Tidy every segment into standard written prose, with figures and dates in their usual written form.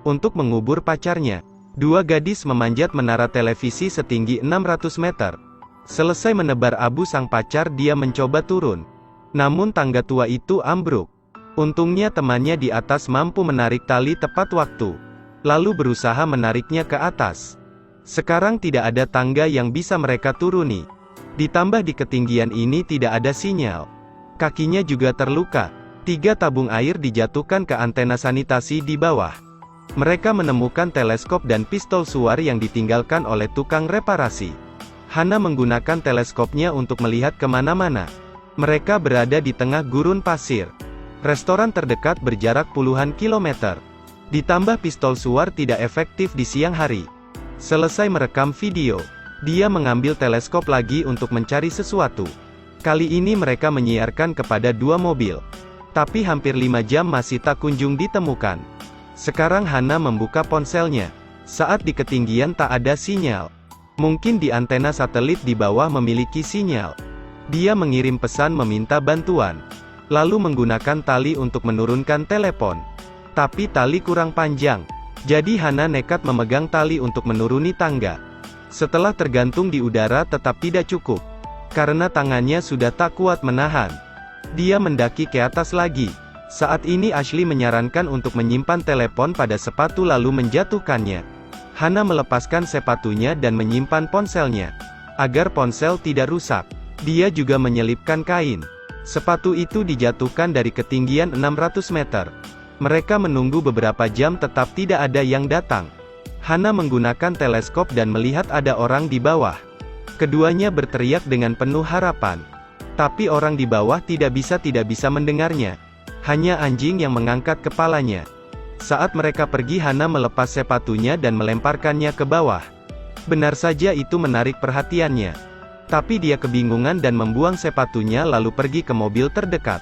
untuk mengubur pacarnya. Dua gadis memanjat menara televisi setinggi 600 meter. Selesai menebar abu sang pacar, dia mencoba turun. Namun tangga tua itu ambruk. Untungnya temannya di atas mampu menarik tali tepat waktu, lalu berusaha menariknya ke atas. Sekarang tidak ada tangga yang bisa mereka turuni. Ditambah di ketinggian ini tidak ada sinyal. Kakinya juga terluka. 3 tabung air dijatuhkan ke antena sanitasi di bawah. Mereka menemukan teleskop dan pistol suar yang ditinggalkan oleh tukang reparasi. Hana menggunakan teleskopnya untuk melihat kemana-mana. Mereka berada di tengah gurun pasir. Restoran terdekat berjarak puluhan kilometer. Ditambah pistol suar tidak efektif di siang hari. Selesai merekam video, dia mengambil teleskop lagi untuk mencari sesuatu. Kali ini mereka menyiarkan kepada 2 mobil. Tapi hampir 5 jam masih tak kunjung ditemukan. Sekarang Hana membuka ponselnya. Saat di ketinggian tak ada sinyal. Mungkin di antena satelit di bawah memiliki sinyal. Dia mengirim pesan meminta bantuan. Lalu menggunakan tali untuk menurunkan telepon. Tapi tali kurang panjang. Jadi Hana nekat memegang tali untuk menuruni tangga. Setelah tergantung di udara tetap tidak cukup. Karena tangannya sudah tak kuat menahan. Dia mendaki ke atas lagi. Saat ini Ashley menyarankan untuk menyimpan telepon pada sepatu lalu menjatuhkannya. Hana melepaskan sepatunya dan menyimpan ponselnya. Agar ponsel tidak rusak, dia juga menyelipkan kain. Sepatu itu dijatuhkan dari ketinggian 600 meter. Mereka menunggu beberapa jam tetap tidak ada yang datang. Hana menggunakan teleskop dan melihat ada orang di bawah. Keduanya berteriak dengan penuh harapan. Tapi orang di bawah tidak bisa mendengarnya. Hanya anjing yang mengangkat kepalanya. Saat mereka pergi, Hana melepas sepatunya dan melemparkannya ke bawah. Benar saja itu menarik perhatiannya. Tapi dia kebingungan dan membuang sepatunya lalu pergi ke mobil terdekat.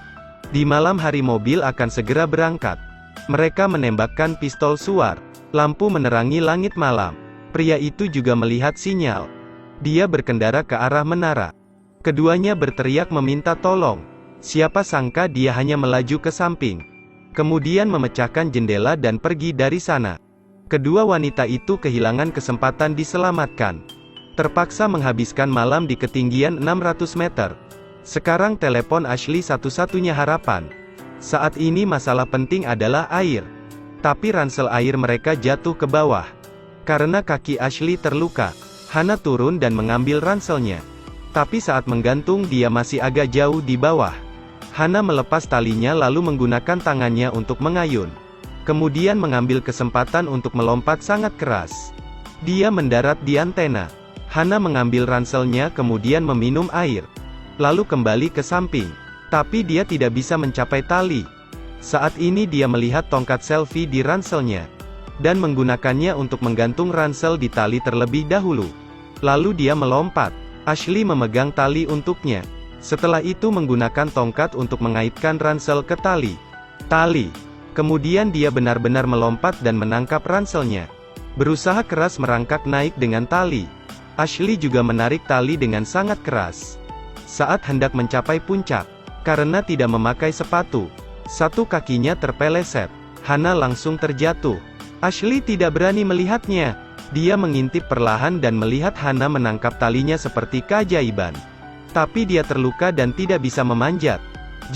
Di malam hari mobil akan segera berangkat. Mereka menembakkan pistol suar. Lampu menerangi langit malam. Pria itu juga melihat sinyal. Dia berkendara ke arah menara. Keduanya berteriak meminta tolong. Siapa sangka dia hanya melaju ke samping. Kemudian memecahkan jendela dan pergi dari sana. Kedua wanita itu kehilangan kesempatan diselamatkan. Terpaksa menghabiskan malam di ketinggian 600 meter. Sekarang telepon Ashley satu-satunya harapan. Saat ini masalah penting adalah air. Tapi ransel air mereka jatuh ke bawah. Karena kaki Ashley terluka, Hana turun dan mengambil ranselnya. Tapi saat menggantung dia masih agak jauh di bawah. Hana melepas talinya lalu menggunakan tangannya untuk mengayun. Kemudian mengambil kesempatan untuk melompat sangat keras. Dia mendarat di antena. Hana mengambil ranselnya kemudian meminum air. Lalu kembali ke samping. Tapi dia tidak bisa mencapai tali. Saat ini dia melihat tongkat selfie di ranselnya. Dan menggunakannya untuk menggantung ransel di tali terlebih dahulu. Lalu dia melompat. Ashley memegang tali untuknya. Setelah itu menggunakan tongkat untuk mengaitkan ransel ke tali. Kemudian dia benar-benar melompat dan menangkap ranselnya. Berusaha keras merangkak naik dengan tali. Ashley juga menarik tali dengan sangat keras. Saat hendak mencapai puncak, karena tidak memakai sepatu, satu kakinya terpeleset. Hana langsung terjatuh. Ashley tidak berani melihatnya. Dia mengintip perlahan dan melihat Hana menangkap talinya seperti keajaiban. Tapi dia terluka dan tidak bisa memanjat.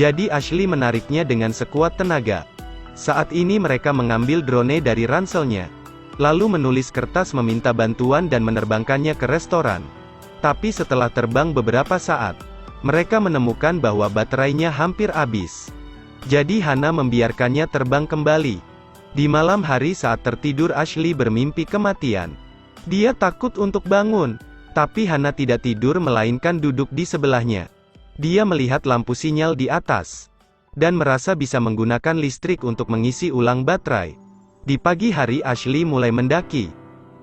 Jadi Ashley menariknya dengan sekuat tenaga. Saat ini mereka mengambil drone dari ranselnya. Lalu menulis kertas meminta bantuan dan menerbangkannya ke restoran. Tapi setelah terbang beberapa saat, mereka menemukan bahwa baterainya hampir habis. Jadi Hana membiarkannya terbang kembali. Di malam hari saat tertidur Ashley bermimpi kematian. Dia takut untuk bangun. Tapi Hana tidak tidur melainkan duduk di sebelahnya. Dia melihat lampu sinyal di atas. Dan merasa bisa menggunakan listrik untuk mengisi ulang baterai. Di pagi hari Ashley mulai mendaki.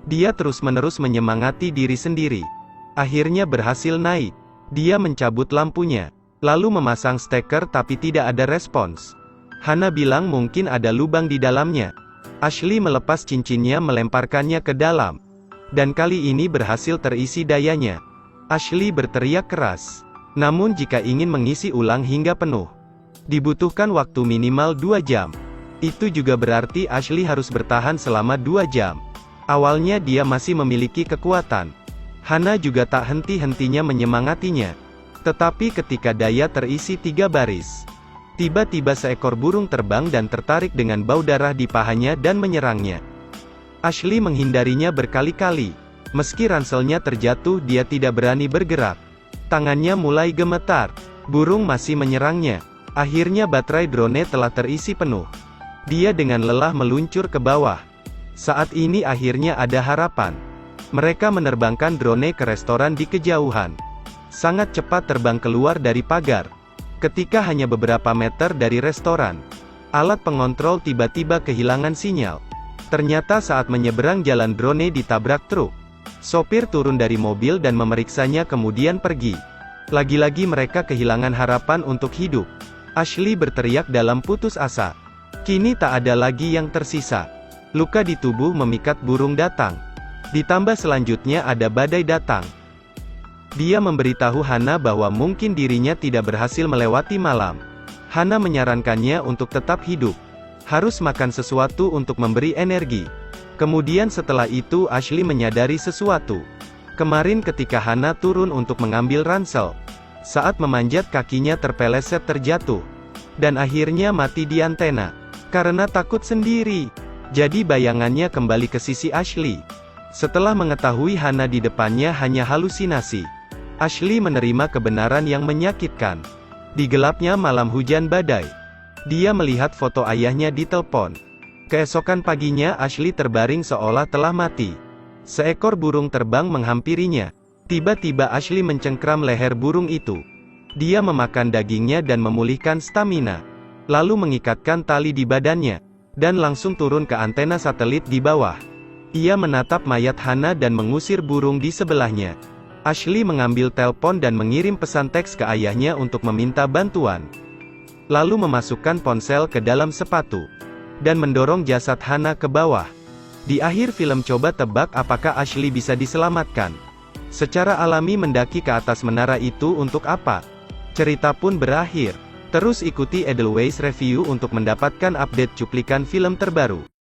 Dia terus-menerus menyemangati diri sendiri. Akhirnya berhasil naik. Dia mencabut lampunya. Lalu memasang steker tapi tidak ada respons. Hana bilang mungkin ada lubang di dalamnya. Ashley melepas cincinnya melemparkannya ke dalam. Dan kali ini berhasil terisi dayanya. Ashley berteriak keras. Namun jika ingin mengisi ulang hingga penuh, dibutuhkan waktu minimal 2 jam. Itu juga berarti Ashley harus bertahan selama 2 jam. Awalnya dia masih memiliki kekuatan. Hana juga tak henti-hentinya menyemangatinya. Tetapi ketika daya terisi 3 baris, tiba-tiba seekor burung terbang dan tertarik dengan bau darah di pahanya dan menyerangnya. Ashley menghindarinya berkali-kali. Meski ranselnya terjatuh, dia tidak berani bergerak. Tangannya mulai gemetar. Burung masih menyerangnya. Akhirnya baterai drone telah terisi penuh. Dia dengan lelah meluncur ke bawah. Saat ini akhirnya ada harapan. Mereka menerbangkan drone ke restoran di kejauhan. Sangat cepat terbang keluar dari pagar. Ketika hanya beberapa meter dari restoran, alat pengontrol tiba-tiba kehilangan sinyal. Ternyata saat menyeberang jalan drone ditabrak truk. Sopir turun dari mobil dan memeriksanya kemudian pergi. Lagi-lagi mereka kehilangan harapan untuk hidup. Ashley berteriak dalam putus asa. Kini tak ada lagi yang tersisa. Luka di tubuh memikat burung datang. Ditambah selanjutnya ada badai datang. Dia memberitahu Hana bahwa mungkin dirinya tidak berhasil melewati malam. Hana menyarankannya untuk tetap hidup. Harus makan sesuatu untuk memberi energi. Kemudian setelah itu Ashley menyadari sesuatu. Kemarin ketika Hana turun untuk mengambil ransel, saat memanjat kakinya terpeleset terjatuh. Dan akhirnya mati di antena. Karena takut sendiri. Jadi bayangannya kembali ke sisi Ashley. Setelah mengetahui Hana di depannya hanya halusinasi, Ashley menerima kebenaran yang menyakitkan. Di gelapnya malam hujan badai, dia melihat foto ayahnya di telepon. Keesokan paginya Ashley terbaring seolah telah mati. Seekor burung terbang menghampirinya. Tiba-tiba Ashley mencengkram leher burung itu. Dia memakan dagingnya dan memulihkan stamina. Lalu mengikatkan tali di badannya, dan langsung turun ke antena satelit di bawah. Ia menatap mayat Hana dan mengusir burung di sebelahnya. Ashley mengambil telepon dan mengirim pesan teks ke ayahnya untuk meminta bantuan. Lalu memasukkan ponsel ke dalam sepatu, dan mendorong jasad Hana ke bawah. Di akhir film coba tebak apakah Ashley bisa diselamatkan. Secara alami mendaki ke atas menara itu untuk apa? Cerita pun berakhir. Terus ikuti Edelweiss Review untuk mendapatkan update cuplikan film terbaru.